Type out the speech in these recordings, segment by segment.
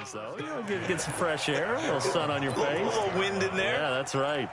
So, you know, get some fresh air, a little sun on your face. A little wind in there. Yeah, that's right.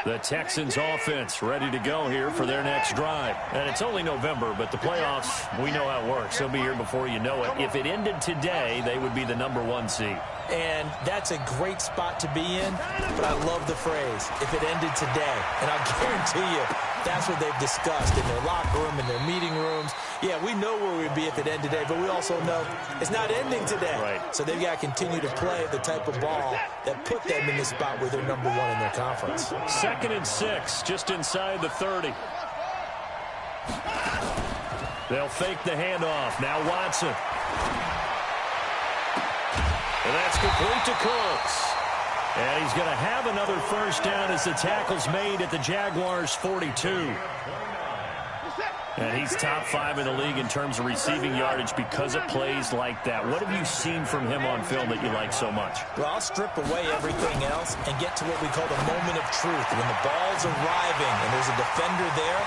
The Texans offense ready to go here for their next drive. And it's only November, but the playoffs, we know how it works. They'll be here before you know it. If it ended today, they would be the #1 seed. And that's a great spot to be in, but I love the phrase, if it ended today. And I guarantee you, that's what they've discussed in their locker room, in their meeting rooms. Yeah, we know where we'd be if it ended today, but we also know it's not ending today. Right. So they've got to continue to play the type of ball that put them in the spot where they're #1 in their conference. 2nd and 6, just inside the 30. They'll fake the handoff. Now Watson. And that's complete to Cooks. And he's going to have another first down as the tackle's made at the Jaguars' 42. And he's top 5 in the league in terms of receiving yardage because of plays like that. What have you seen from him on film that you like so much? Well, I'll strip away everything else and get to what we call the moment of truth. When the ball's arriving and there's a defender there,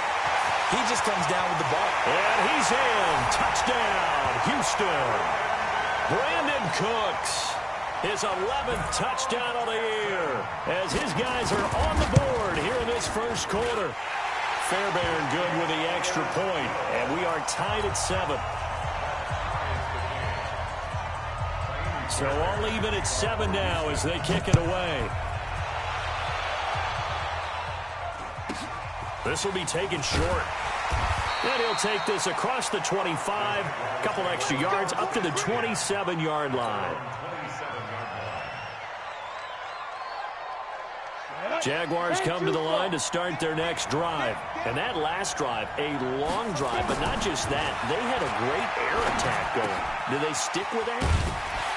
he just comes down with the ball. And he's in. Touchdown, Houston. Brandon Cooks, his 11th touchdown of the year, as his guys are on the board here in this first quarter. Fairbairn good with the extra point, and we are tied at 7. So all even at 7 now as they kick it away. This will be taken short. And he'll take this across the 25, a couple extra yards, up to the 27-yard line. Jaguars come to the line to start their next drive. And that last drive, a long drive, but not just that. They had a great air attack going. Do they stick with that?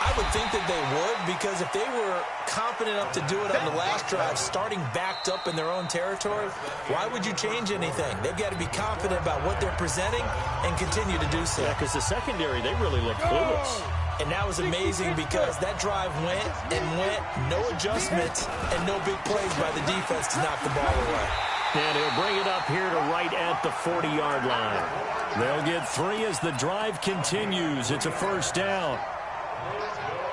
I would think that they would, because if they were confident enough to do it on the last drive, starting backed up in their own territory, why would you change anything? They've got to be confident about what they're presenting and continue to do so. Yeah, because the secondary, they really look clueless. And that was amazing because that drive went and went, no adjustments, and no big plays by the defense to knock the ball away. And he'll bring it up here to right at the 40-yard line. They'll get 3 as the drive continues. It's a first down.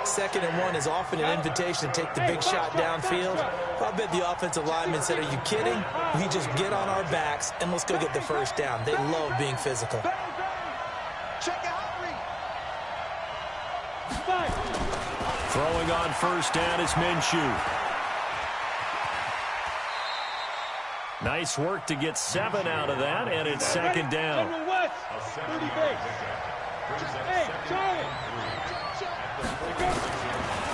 2nd and 1 is often an invitation to take the big shot downfield. I bet the offensive lineman said, are you kidding? We just get on our backs and let's go get the first down. They love being physical. Throwing on first down is Minshew. Nice work to get 7 out of that, and it's 2nd down.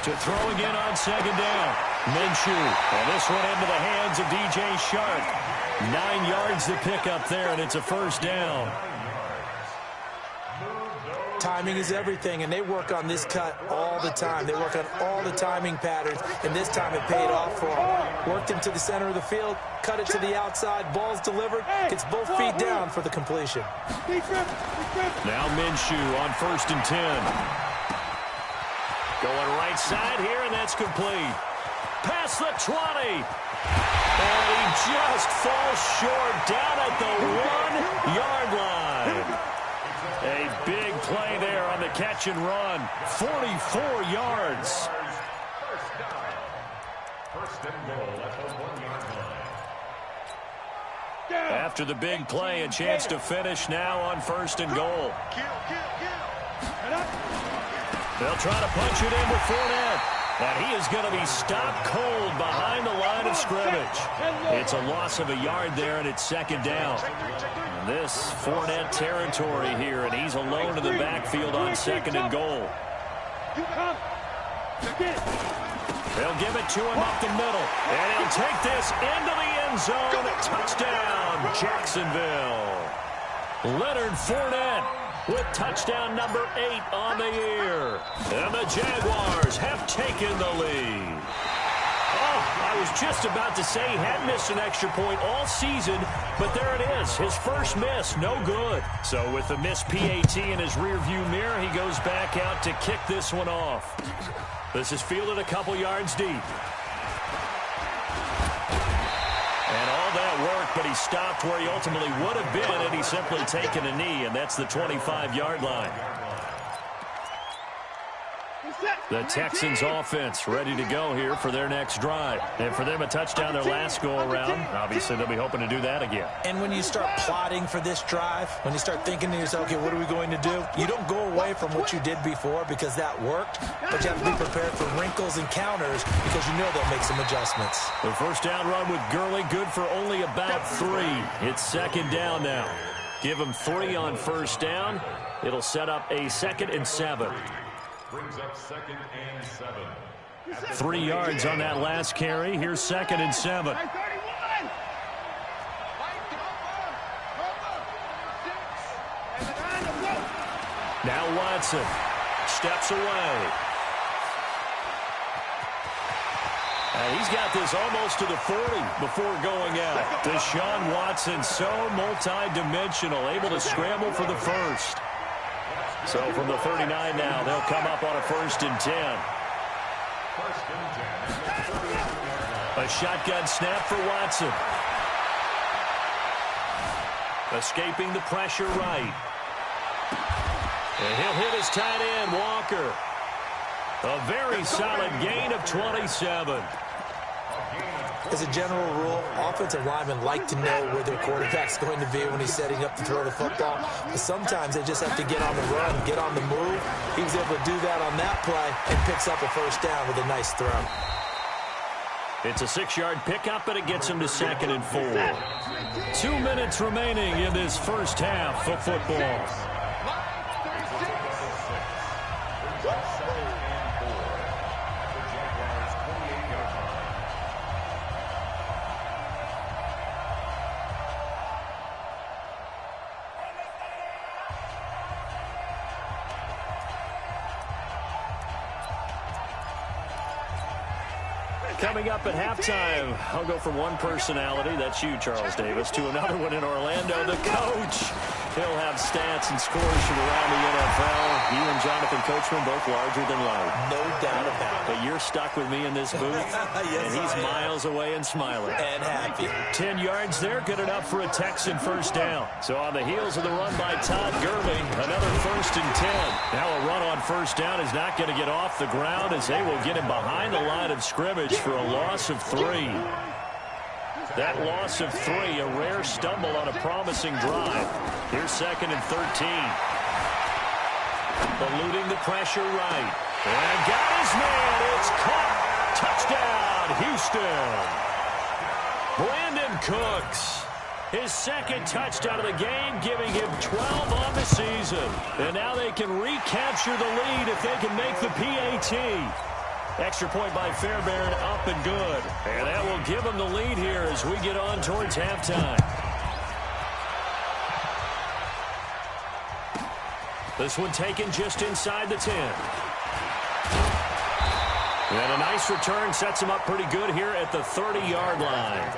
To throw again on 2nd down. Minshew. And this one into the hands of DJ Shark. 9 yards to pick up there, and it's a first down. Timing is everything, and they work on this cut all the time. They work on all the timing patterns, and this time it paid off for them. Worked him to the center of the field, cut it to the outside, ball's delivered, gets both feet down for the completion. Now Minshew on 1st and 10. Going right side here, and that's complete. Past the 20. And he just falls short down at the 1-yard line. A big play there on the catch and run. 44 yards. After the big play, a chance to finish now on 1st and goal. They'll try to punch it in with Fournette. And he is going to be stopped cold behind the line of scrimmage. It's a loss of a yard there, and it's 2nd down. And this Fournette territory here, and he's alone in the backfield on 2nd and goal. They'll give it to him up the middle. And he'll take this into the end zone. Touchdown, Jacksonville. Leonard Fournette with touchdown number 8 on the year. And the Jaguars have taken the lead. Oh, I was just about to say he had missed an extra point all season, but there it is. His first miss, no good. So with the missed PAT in his rearview mirror, he goes back out to kick this one off. This is fielded a couple yards deep. And all that work, but but he stopped where he ultimately would have been, and he's simply taken a knee, and that's the 25-yard line. The Texans offense ready to go here for their next drive. And for them, a touchdown their last go-around. Obviously, they'll be hoping to do that again. And when you start plotting for this drive, when you start thinking to yourself, okay, what are we going to do? You don't go away from what you did before because that worked, but you have to be prepared for wrinkles and counters because you know they'll make some adjustments. The first down run with Gurley, good for only about 3. It's second down now. Give him 3 on first down. It'll set up a 2nd and 7. Brings up 2nd and 7. 3 yards on that last carry. Here's 2nd and 7. Now Watson steps away. And he's got this almost to the 40 before going out. Deshaun Watson, so multi-dimensional, able to scramble for the first. So from the 39 now, they'll come up on a 1st and 10. A shotgun snap for Watson. Escaping the pressure right. And he'll hit his tight end, Walker. A very solid gain of 27. As a general rule, offensive linemen like to know where their quarterback's going to be when he's setting up to throw the football. But sometimes they just have to get on the run, get on the move. He was able to do that on that play and picks up a first down with a nice throw. It's a 6-yard pickup, and it gets him to 2nd and 4. 2 minutes remaining in this first half of football. Coming up at halftime, I'll go from one personality, that's you, Charles Davis, to another one in Orlando, the coach. He'll have stats and scores from around the NFL. You and Jonathan Coachman both larger than life. No doubt about it. But you're stuck with me in this booth, Yes, and he's miles away and smiling. And happy. 10 yards there, good enough for a Texan first down. So on the heels of the run by Todd Gurley, another 1st and 10. Now a run on first down is not going to get off the ground as they will get him behind the line of scrimmage for a loss of 3. That loss of 3, a rare stumble on a promising drive. Here's 2nd and 13. Eluding the pressure right. And got his man. It's caught. Touchdown, Houston. Brandon Cooks. His 2nd touchdown of the game, giving him 12 on the season. And now they can recapture the lead if they can make the PAT. Extra point by Fairbairn, up and good. And that will give them the lead here as we get on towards halftime. This one taken just inside the 10. And a nice return sets him up pretty good here at the 30-yard line.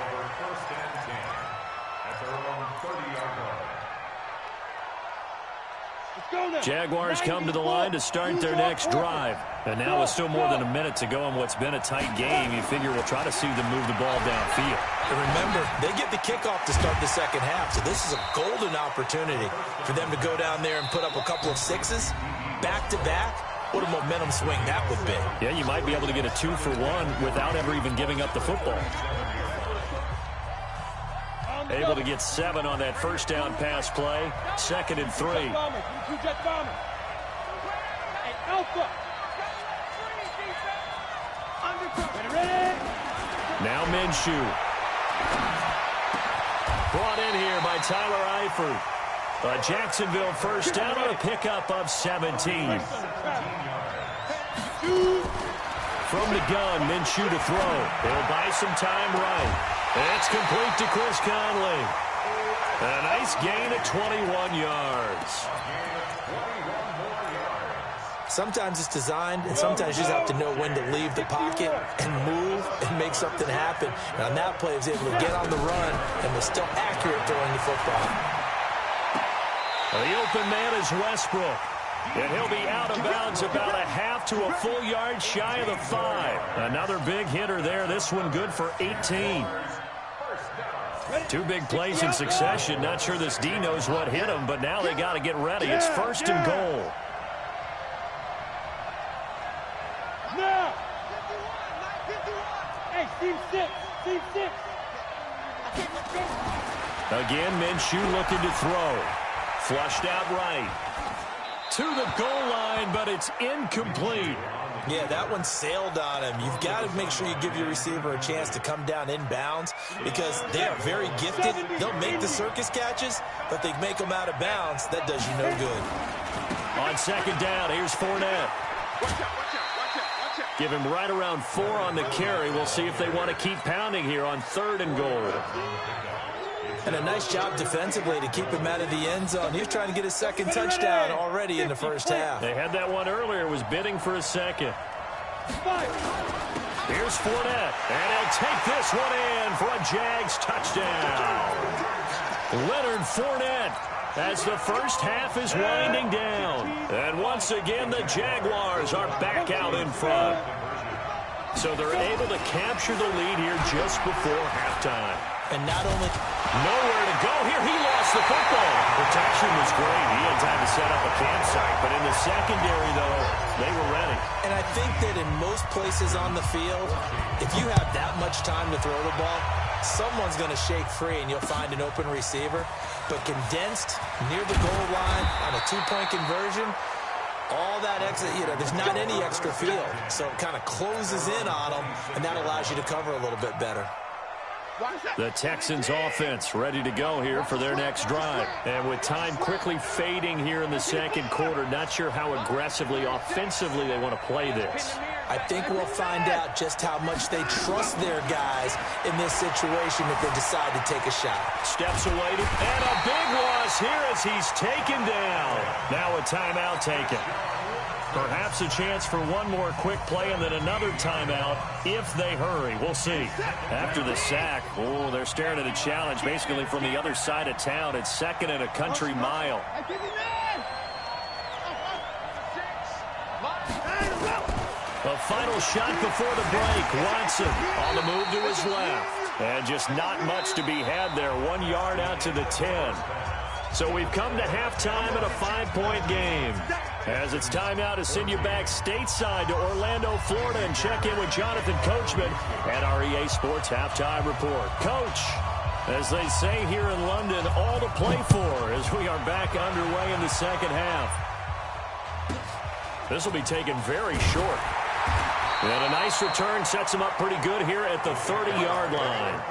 Jaguars come to the line to start their next drive. And now with still more than a minute to go in what's been a tight game, you figure we'll try to see them move the ball downfield. And remember, they get the kickoff to start the second half, so this is a golden opportunity for them to go down there and put up a couple of 6s back-to-back. What a momentum swing that would be. Yeah, you might be able to get a 2-for-1 without ever even giving up the football. Able to get 7 on that first down pass play. 2nd and 3. Now Minshew. Brought in here by Tyler Eifert. A Jacksonville first down on a pickup of 17. From the gun, Minshew to throw. They'll buy some time right. It's complete to Chris Conley. A nice gain of 21 yards. Sometimes it's designed, and sometimes you just have to know when to leave the pocket and move and make something happen. And on that play, he was able to get on the run and was still accurate throwing the football. The open man is Westbrook. And he'll be out of bounds about a half to a full yard shy of the 5. Another big hitter there. This one good for 18. Two big plays in succession. Not sure this D knows what hit him, but now they got to get ready. It's 1st and goal. Now. Hey, team 6. Team 6. Again, Minshew looking to throw. Flushed out right. To the goal line, but it's incomplete. Yeah, that one sailed on him. You've got to make sure you give your receiver a chance to come down inbounds because they are very gifted. They'll make the circus catches, but they make them out of bounds. That does you no good. On 2nd down, here's Fournette. Give him right around 4 on the carry. We'll see if they want to keep pounding here on 3rd and goal. And a nice job defensively to keep him out of the end zone. He's trying to get his 2nd touchdown already in the 1st half. They had that one earlier. Was bidding for a 2nd. Here's Fournette. And he'll take this one in for a Jags touchdown. Leonard Fournette as the 1st half is winding down. And once again, the Jaguars are back out in front. So they're able to capture the lead here just before halftime. And not only nowhere to go here, he lost the football. Protection was great. He had time to set up a campsite. But in the secondary, though, they were ready. And I think that in most places on the field, if you have that much time to throw the ball, someone's going to shake free and you'll find an open receiver. But condensed near the goal line on a 2-point conversion, all that extra, there's not any extra field. So it kind of closes in on them, and that allows you to cover a little bit better. The Texans offense ready to go here for their next drive. And with time quickly fading here in the 2nd quarter, not sure how aggressively, offensively they want to play this. I think we'll find out just how much they trust their guys in this situation if they decide to take a shot. Steps away, and a big loss here as he's taken down. Now a timeout taken. Perhaps a chance for one more quick play and then another timeout if they hurry. We'll see. After the sack, they're staring at a challenge basically from the other side of town. It's 2nd and a country mile. A final shot before the break. Watson on the move to his left. And just not much to be had there. 1 yard out to the 10. So we've come to halftime in a 5-point game. As it's time now to send you back stateside to Orlando, Florida, and check in with Jonathan Coachman at our EA Sports Halftime Report. Coach, as they say here in London, all to play for as we are back underway in the 2nd half. This will be taken very short. And a nice return sets them up pretty good here at the 30-yard line.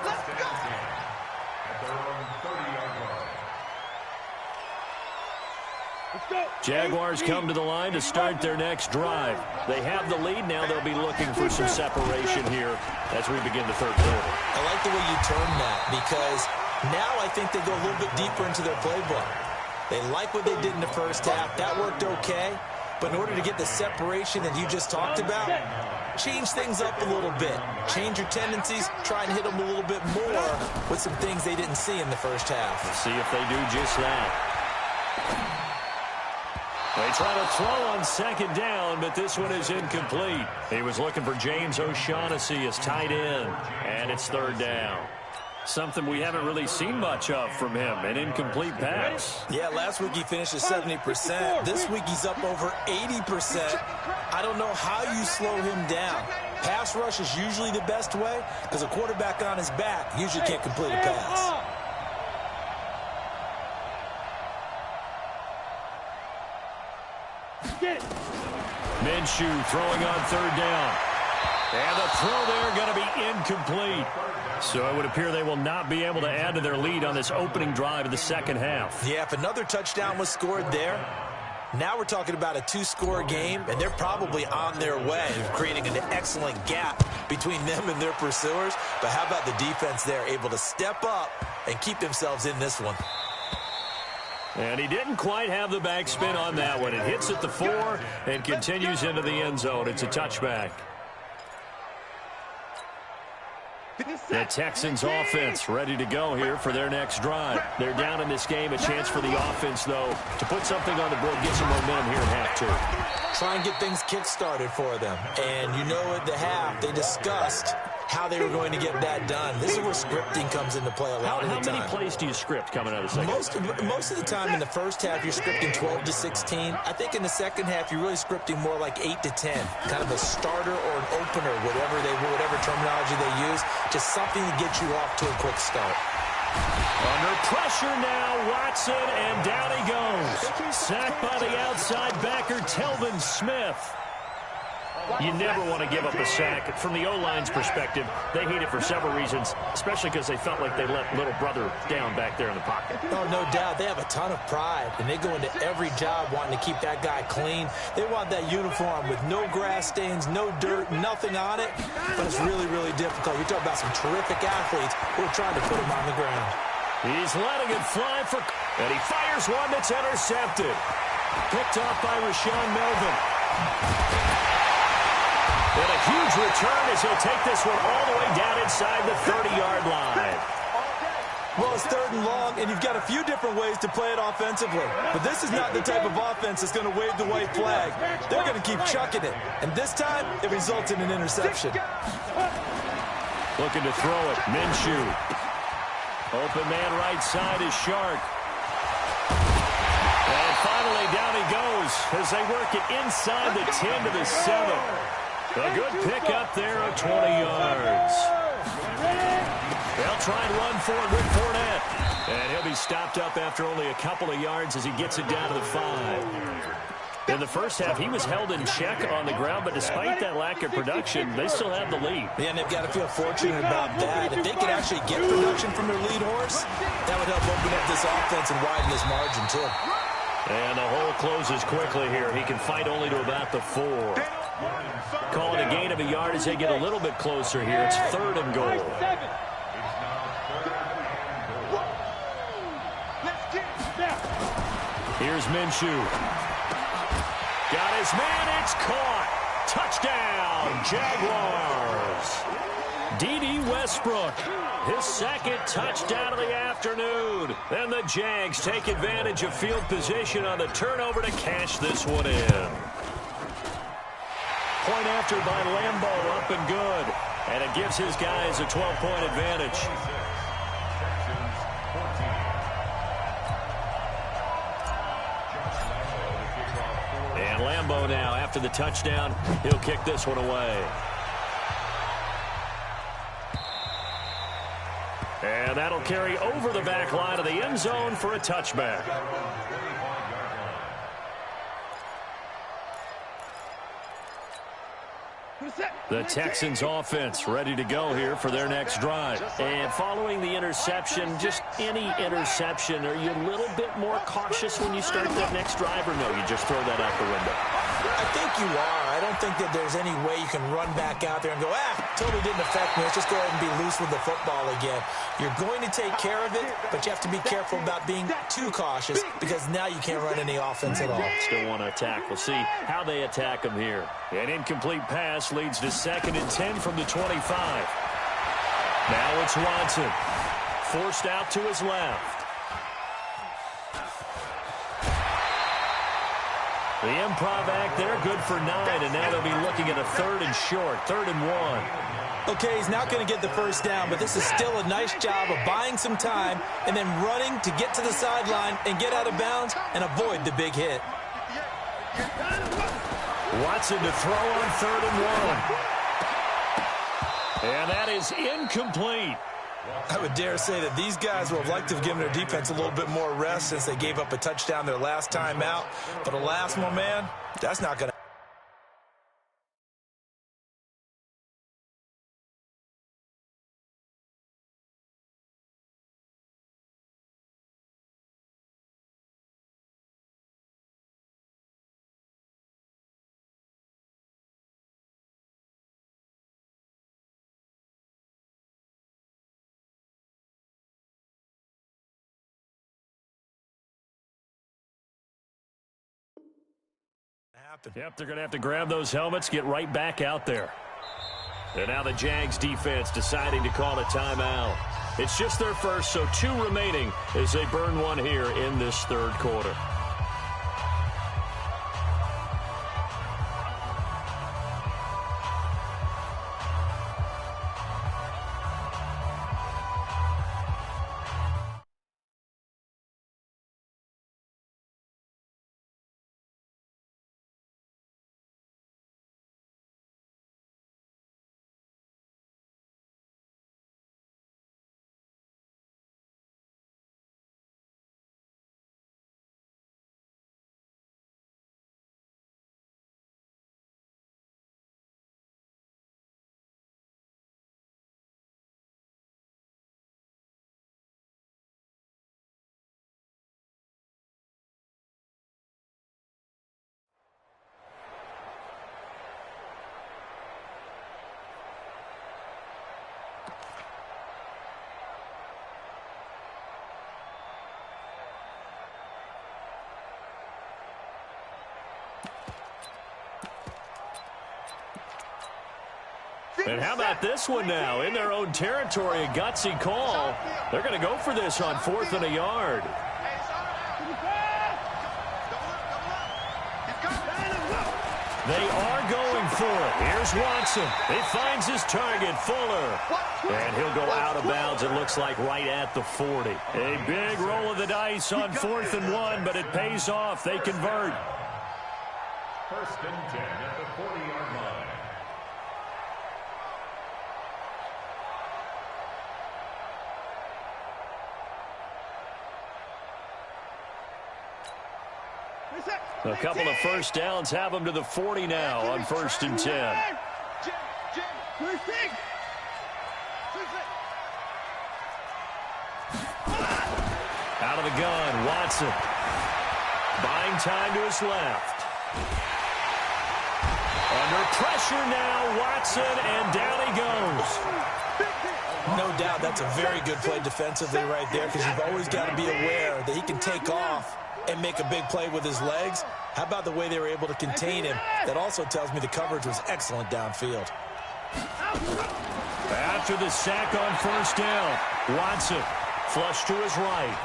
Jaguars come to the line to start their next drive. They have the lead now. They'll be looking for some separation here as we begin the 3rd quarter. I like the way you term that because now I think they go a little bit deeper into their playbook. They like what they did in the 1st half. That worked okay. But in order to get the separation that you just talked about, change things up a little bit. Change your tendencies. Try and hit them a little bit more with some things they didn't see in the 1st half. Let's see if they do just that. They try to throw on 2nd down, but this one is incomplete. He was looking for James O'Shaughnessy as tight end, and it's 3rd down. Something we haven't really seen much of from him, an incomplete pass. Yeah, last week he finished at 70%. This week he's up over 80%. I don't know how you slow him down. Pass rush is usually the best way because a quarterback on his back usually can't complete a pass. Minshew throwing on 3rd down. And the throw there going to be incomplete. So it would appear they will not be able to add to their lead on this opening drive of the 2nd half. Yeah, if another touchdown was scored there, now we're talking about a 2-score game, and they're probably on their way of creating an excellent gap between them and their pursuers. But how about the defense there, able to step up and keep themselves in this one? And he didn't quite have the backspin on that one. It hits at the 4 and continues into the end zone. It's a touchback. The Texans offense ready to go here for their next drive. They're down in this game. A chance for the offense, though, to put something on the board, get some momentum here in half 2. Try and get things kick-started for them. And you know at the half, they discussed how they were going to get that done. This is where scripting comes into play a lot of the time. How many plays do you script coming out of the second? Most of the time in the first half, you're scripting 12 to 16. I think in the second half, you're really scripting more like 8 to 10, kind of a starter or an opener, whatever terminology they use, just something to get you off to a quick start. Under pressure now, Watson, and down he goes. Sacked by the outside backer, Telvin Smith. You never want to give up a sack. From the O-line's perspective, they hate it for several reasons, especially because they felt like they let little brother down back there in the pocket. Oh, no doubt. They have a ton of pride, and they go into every job wanting to keep that guy clean. They want that uniform with no grass stains, no dirt, nothing on it, but it's really, really difficult. You're talking about some terrific athletes who are trying to put him on the ground. He's letting it fly and he fires one that's intercepted. Picked off by Rashawn Melvin. And a huge return as he'll take this one all the way down inside the 30-yard line. Well, it's 3rd and long, and you've got a few different ways to play it offensively. But this is not the type of offense that's going to wave the white flag. They're going to keep chucking it. And this time, it results in an interception. Looking to throw it. Minshew. Open man right side is Shark. And finally, down he goes as they work it inside the 10 to the 7. A good pickup there of 20 yards. They'll try and run for it with Fournette. And he'll be stopped up after only a couple of yards as he gets it down to the 5. In the first half, he was held in check on the ground, but despite that lack of production, they still have the lead. Yeah, and they've got to feel fortunate about that. If they could actually get production from their lead horse, that would help open up this offense and widen this margin, too. And the hole closes quickly here. He can fight only to about the 4. Calling a gain of a yard as they get a little bit closer here. It's 3rd and goal. Here's Minshew. Got his man. It's caught. Touchdown, Jaguars. D.D. Westbrook, his 2nd touchdown of the afternoon. And the Jags take advantage of field position on the turnover to cash this one in. Point after by Lambeau, up and good. And it gives his guys a 12-point advantage. And Lambeau now, after the touchdown, he'll kick this one away. And that'll carry over the back line of the end zone for a touchback. The Texans offense ready to go here for their next drive. And following the interception, just any interception, are you a little bit more cautious when you start that next drive, or no, you just throw that out the window? I think you are. I don't think that there's any way you can run back out there and go, totally didn't affect me. Let's just go ahead and be loose with the football again. You're going to take care of it, but you have to be careful about being too cautious because now you can't run any offense at all. Still want to attack. We'll see how they attack them here. An incomplete pass leads to 2nd and 10 from the 25. Now it's Watson. Forced out to his left. The improv act there, good for 9, and now they'll be looking at a 3rd and short, 3rd and 1. Okay, he's not going to get the first down, but this is still a nice job of buying some time and then running to get to the sideline and get out of bounds and avoid the big hit. Watson to throw on 3rd and 1. And that is incomplete. I would dare say that these guys would have liked to have given their defense a little bit more rest since they gave up a touchdown their last time out. But alas, my man, that's not going to. Yep, they're going to have to grab those helmets, get right back out there. And now the Jags defense deciding to call a timeout. It's just their first, so 2 remaining as they burn one here in this 3rd quarter. And how about this one now? In their own territory, a gutsy call. They're going to go for this on 4th and a yard. They are going for it. Here's Watson. He finds his target, Fuller. And he'll go out of bounds, it looks like, right at the 40. A big roll of the dice on 4th and 1, but it pays off. They convert. 1st and 10 at the 40-yard line. A couple of first downs have them to the 40 now on 1st and 10. Out of the gun, Watson. Buying time to his left. Under pressure now, Watson, and down he goes. No doubt that's a very good play defensively right there, because you've always got to be aware that he can take off and make a big play with his legs. How about the way they were able to contain him? That also tells me the coverage was excellent downfield. After the sack on 1st down, Watson flush to his right.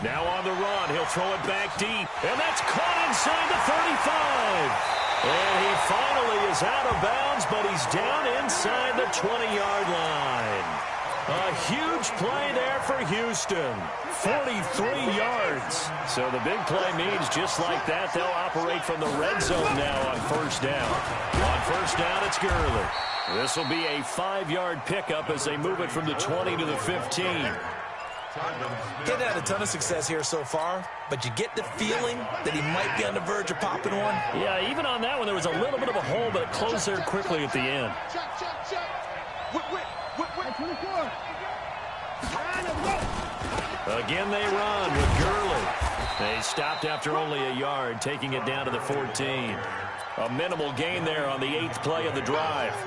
Now on the run, he'll throw it back deep, and that's caught inside the 35. And he finally is out of bounds, but he's down inside the 20-yard line. A huge play there for Houston. 43 yards. So the big play means just like that, they'll operate from the red zone now on 1st down. On 1st down, it's Gurley. This will be a 5-yard pickup as they move it from the 20 to the 15. Getting had a ton of success here so far, but you get the feeling that he might be on the verge of popping one. Yeah, even on that one, there was a little bit of a hole, but it closed there quickly at the end. Again, they run with Gurley. They stopped after only a yard, taking it down to the 14. A minimal gain there on the 8th play of the drive. A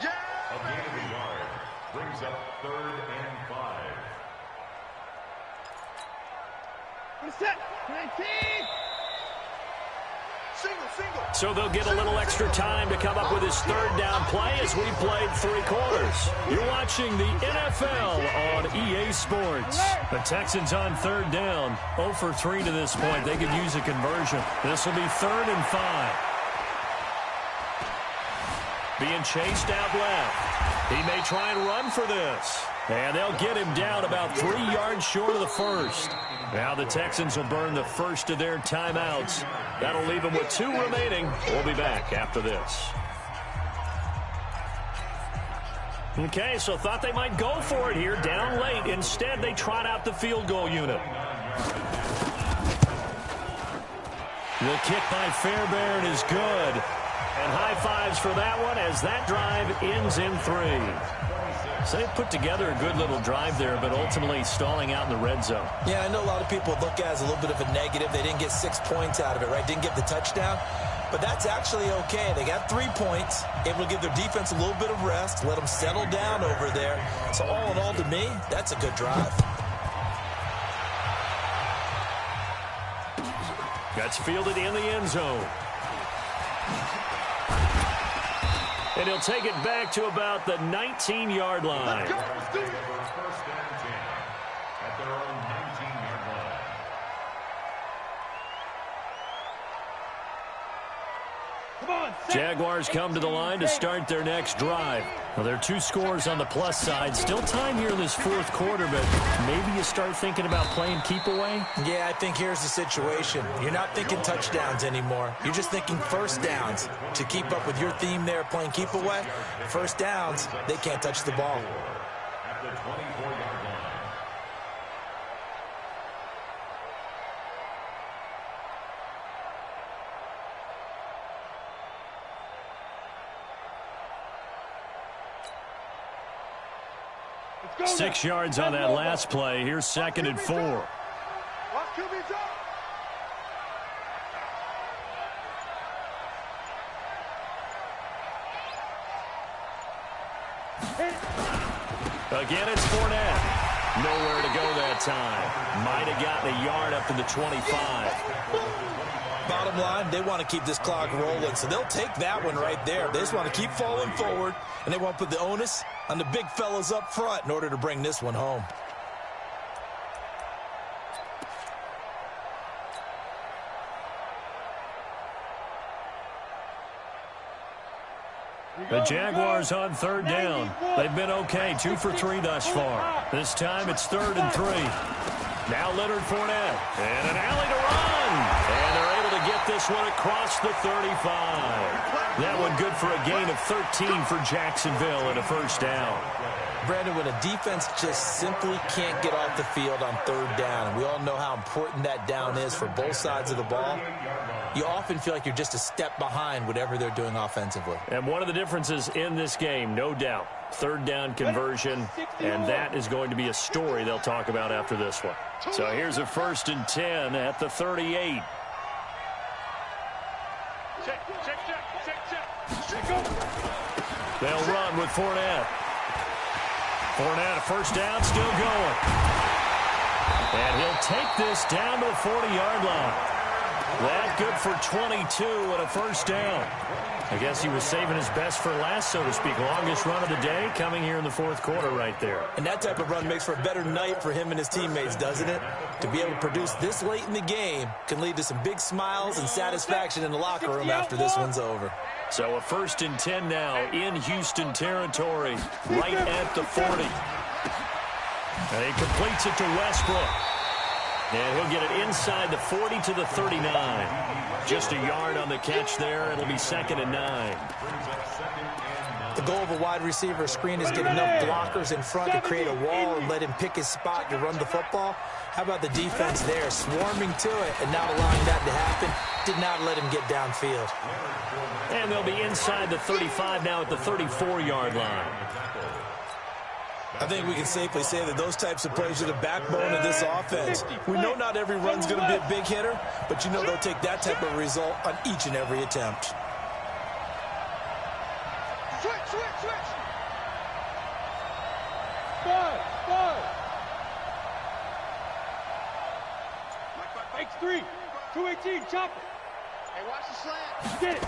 gain of a yard brings up 3rd and 5. Set. 19. So they'll get a little extra time to come up with his 3rd down play as we played 3 quarters. You're watching the NFL on EA Sports. The Texans on 3rd down. 0 for 3 to this point. They could use a conversion. This will be 3rd and 5. Being chased out left. He may try and run for this. And they'll get him down about 3 yards short of the 1st. Now the Texans will burn the first of their timeouts. That'll leave them with 2 remaining. We'll be back after this. Okay, so thought they might go for it here, down late. Instead, they trot out the field goal unit. The kick by Fairbairn is good. And high fives for that one as that drive ends in 3. So they put together a good little drive there, but ultimately stalling out in the red zone. Yeah, I know a lot of people look at it as a little bit of a negative. They didn't get 6 points out of it, right? Didn't get the touchdown. But that's actually okay. They got 3 points, able to give their defense a little bit of rest, let them settle down over there. So all in all, to me, that's a good drive. Gets fielded in the end zone. And he'll take it back to about the 19-yard line. First and 10 at their own 19-yard line. Jaguars come to the line to start their next drive. Well, there are 2 scores on the plus side. Still time here in this 4th quarter, but maybe you start thinking about playing keep away? Yeah, I think here's the situation. You're not thinking touchdowns anymore. You're just thinking first downs. To keep up with your theme there, playing keep away, first downs, they can't touch the ball. At the 24-yard line. Let's go. 6 yards on that last play. Here's 2nd and 4. Watch QB's up. Again, it's Fournette. Nowhere to go that time. Might have gotten a yard up to the 25. Bottom line, they want to keep this clock rolling, so they'll take that one right there. They just want to keep falling forward, and they want to put the onus on the big fellas up front in order to bring this one home. The Jaguars on third down. They've been okay, 2 for 3 thus far. This time it's 3rd and 3. Now Leonard Fournette, and an alley to run. And they're able to get this one across the 35. That one good for a gain of 13 for Jacksonville and a first down. Brandon, when a defense just simply can't get off the field on third down, and we all know how important that down is for both sides of the ball, you often feel like you're just a step behind whatever they're doing offensively. And one of the differences in this game, no doubt, third down conversion, and that is going to be a story they'll talk about after this one. So here's a 1st and 10 at the 38. They'll run with Fournette. Fournette, a first down, still going. And he'll take this down to the 40-yard line. That good for 22 and a first down. I guess he was saving his best for last, so to speak. Longest run of the day coming here in the 4th quarter right there. And that type of run makes for a better night for him and his teammates, doesn't it? To be able to produce this late in the game can lead to some big smiles and satisfaction in the locker room after this one's over. So a 1st and 10 now in Houston territory, right at the 40. And he completes it to Westbrook. And he'll get it inside the 40 to the 39. Just a yard on the catch there. It'll be 2nd and 9. The goal of a wide receiver screen is get enough blockers in front to create a wall and let him pick his spot to run the football. How about the defense there, swarming to it and not allowing that to happen? Did not let him get downfield. And they'll be inside the 35 now at the 34-yard line. I think we can safely say that those types of plays are the backbone of this offense. We know not every run's going to be a big hitter, but you know they'll take that type of result on each and every attempt. Switch. Five. Fakes 3. 218, chop it. Hey, watch the slant. Get it.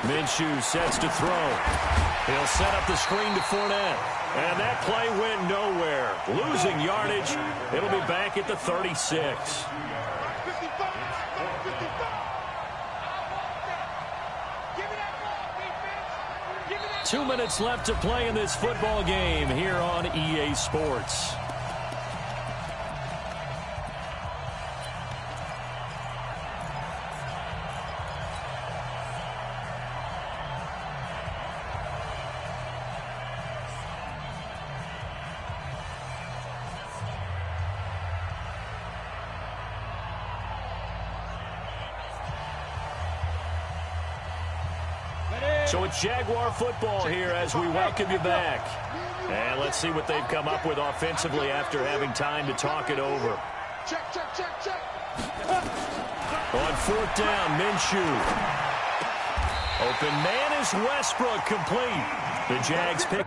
Minshew sets to throw. He'll set up the screen to Fournette. And that play went nowhere. Losing yardage. It'll be back at the 36. 2 minutes left to play in this football game here on EA Sports. So it's Jaguar football here as we welcome you back. And let's see what they've come up with offensively after having time to talk it over. Check. On 4th down, Minshew. Open man is Westbrook, complete. The Jags pick.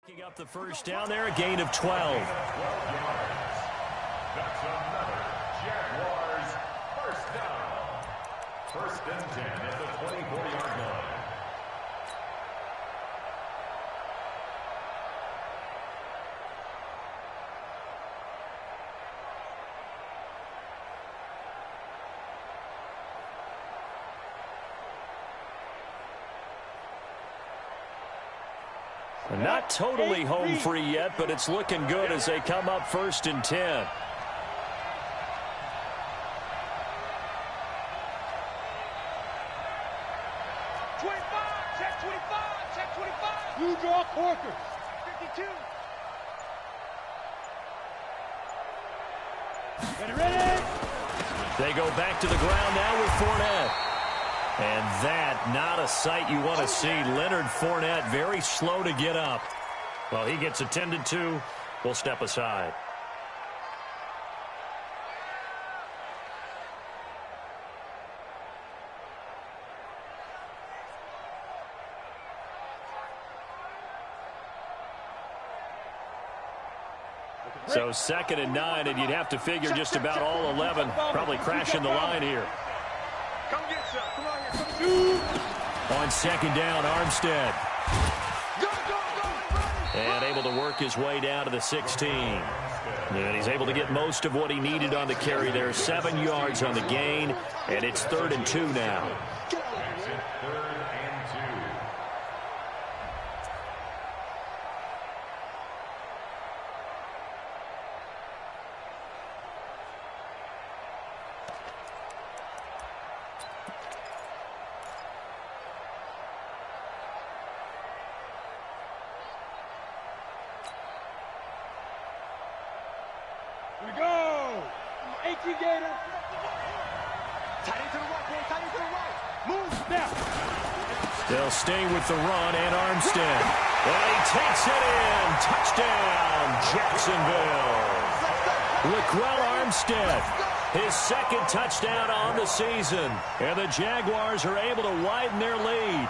Picking up the first down there, a gain of 12. 12 yards. That's another Jaguars first down. 1st and 10 at the 24-yard line. Not totally home free yet, but it's looking good as they come up 1st and 10. 25, check 25, check 25. You draw quarter. 52. Ready. They go back to the ground now with Fournette. And that, not a sight you want to see. Leonard Fournette very slow to get up. Well, he gets attended to. We'll step aside. So 2nd and 9, and you'd have to figure just about all 11 probably crashing the line here. Come get some. Come on here. Come On 2nd down, Armstead. And able to work his way down to the 16. And he's able to get most of what he needed on the carry there. 7 yards on the gain, and it's 3rd and 2 now. We go. 18 Gator. Tight end to the right, boy. Tight end to the right. Move now. They'll stay with the run, and Armstead. And he takes it in. Touchdown, Jacksonville. Laquell Armstead, his 2nd touchdown on the season. And the Jaguars are able to widen their lead.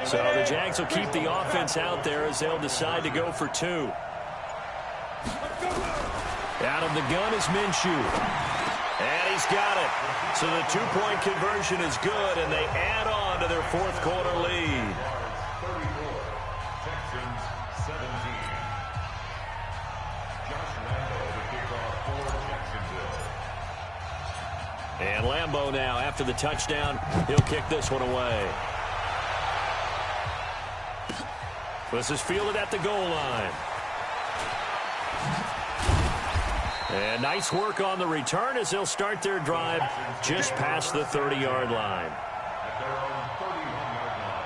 So the Jags will keep the offense out there as they'll decide to go for 2. Out of the gun is Minshew. And he's got it. So the 2-point conversion is good, and they add on to their 4th quarter lead. 34, Texans 17. Josh Lambo to kick off for Jacksonville. And Lambo now, after the touchdown, he'll kick this one away. This is fielded at the goal line. And nice work on the return as they'll start their drive just past the 30-yard line. At their own 31-yard line.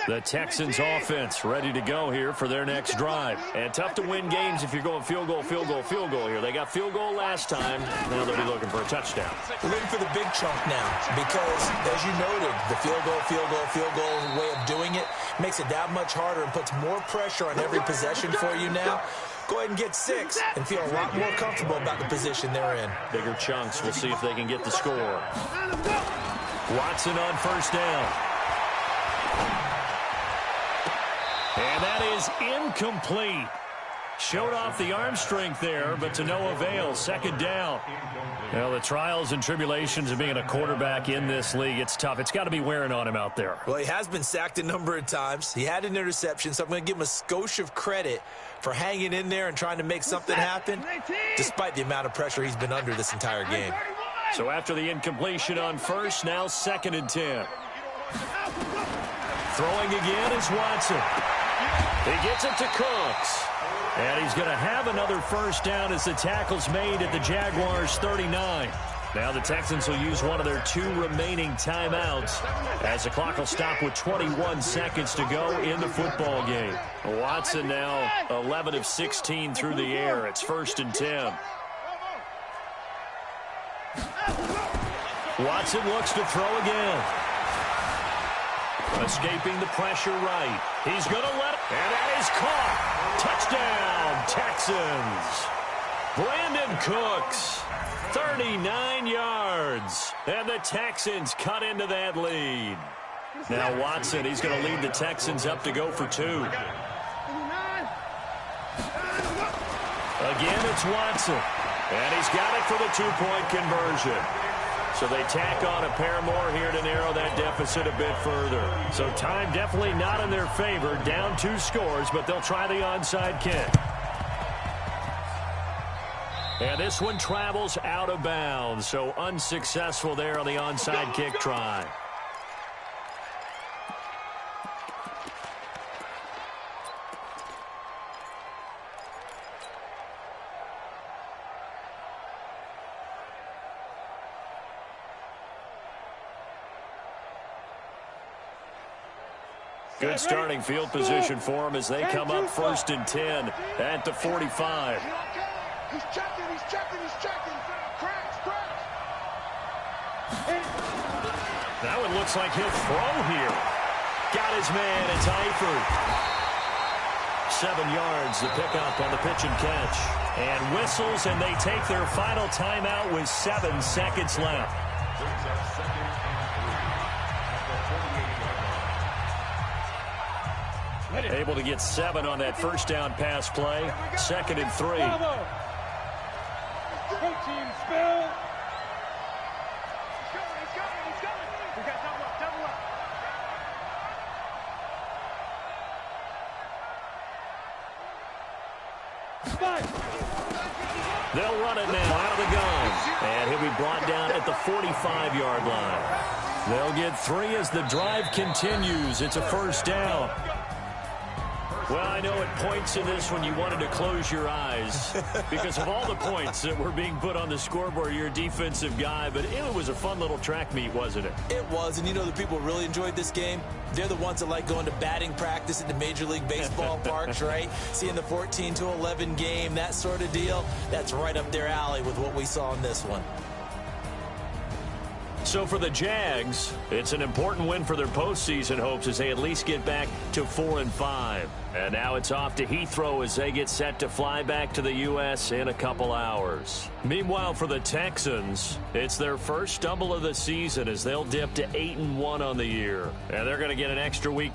The Texans offense ready to go here for their next drive. And tough to win games if you're going field goal, field goal, field goal here. They got field goal last time. Now they'll be looking for a touchdown. We're looking for the big chunk now because, as you noted, the field goal way of doing it makes it that much harder and puts more pressure on every possession for you now. Go ahead and get 6 and feel a lot more comfortable about the position they're in. Bigger chunks. We'll see if they can get the score. Watson on 1st down. And that is incomplete. Showed off the arm strength there, but to no avail. 2nd down. Well, the trials and tribulations of being a quarterback in this league, it's tough. It's got to be wearing on him out there. Well, he has been sacked a number of times. He had an interception, so I'm going to give him a skosh of credit for hanging in there and trying to make something happen, despite the amount of pressure he's been under this entire game. So after the incompletion on 1st, now 2nd and 10. Throwing again is Watson. He gets it to Cooks. And he's going to have another 1st down as the tackle's made at the Jaguars' 39. Now the Texans will use one of their 2 remaining timeouts as the clock will stop with 21 seconds to go in the football game. Watson now 11 of 16 through the air. It's 1st and 10. Watson looks to throw again. Escaping the pressure right. He's going to let it. And that is caught. Touchdown, Texans. Brandon Cooks, 39 yards. And the Texans cut into that lead. Now Watson, he's going to lead the Texans up to go for 2. Again, it's Watson. And he's got it for the 2-point conversion. So they tack on a pair more here to narrow that deficit a bit further. So time definitely not in their favor. Down 2 scores, but they'll try the onside kick. And this one travels out of bounds. So unsuccessful there on the onside kick try. Good starting field position for them as they come up 1st and 10 at the 45. He's checking. Cracks. That one looks like he'll throw here. Got his man. It's Eifert. 7 yards, the pickup on the pitch and catch. And whistles, and they take their final timeout with 7 seconds left. Able to get 7 on that first down pass play. 2nd and 3. Team spill. He's going. We got double up. They'll run it now out of the gun. And he'll be brought down at the 45-yard line. They'll get 3 as the drive continues. It's a first down. Well, I know at points in this one you wanted to close your eyes because of all the points that were being put on the scoreboard. You're a defensive guy, but it was a fun little track meet, wasn't it? It was, and you know the people who really enjoyed this game? They're the ones that like going to batting practice at the Major League Baseball parks, right? Seeing the 14-11 game, that sort of deal. That's right up their alley with what we saw in this one. So for the Jags, it's an important win for their postseason hopes as they at least get back to 4-5. And now it's off to Heathrow as they get set to fly back to the U.S. in a couple hours. Meanwhile, for the Texans, it's their first stumble of the season as they'll dip to 8-1 on the year. And they're going to get an extra week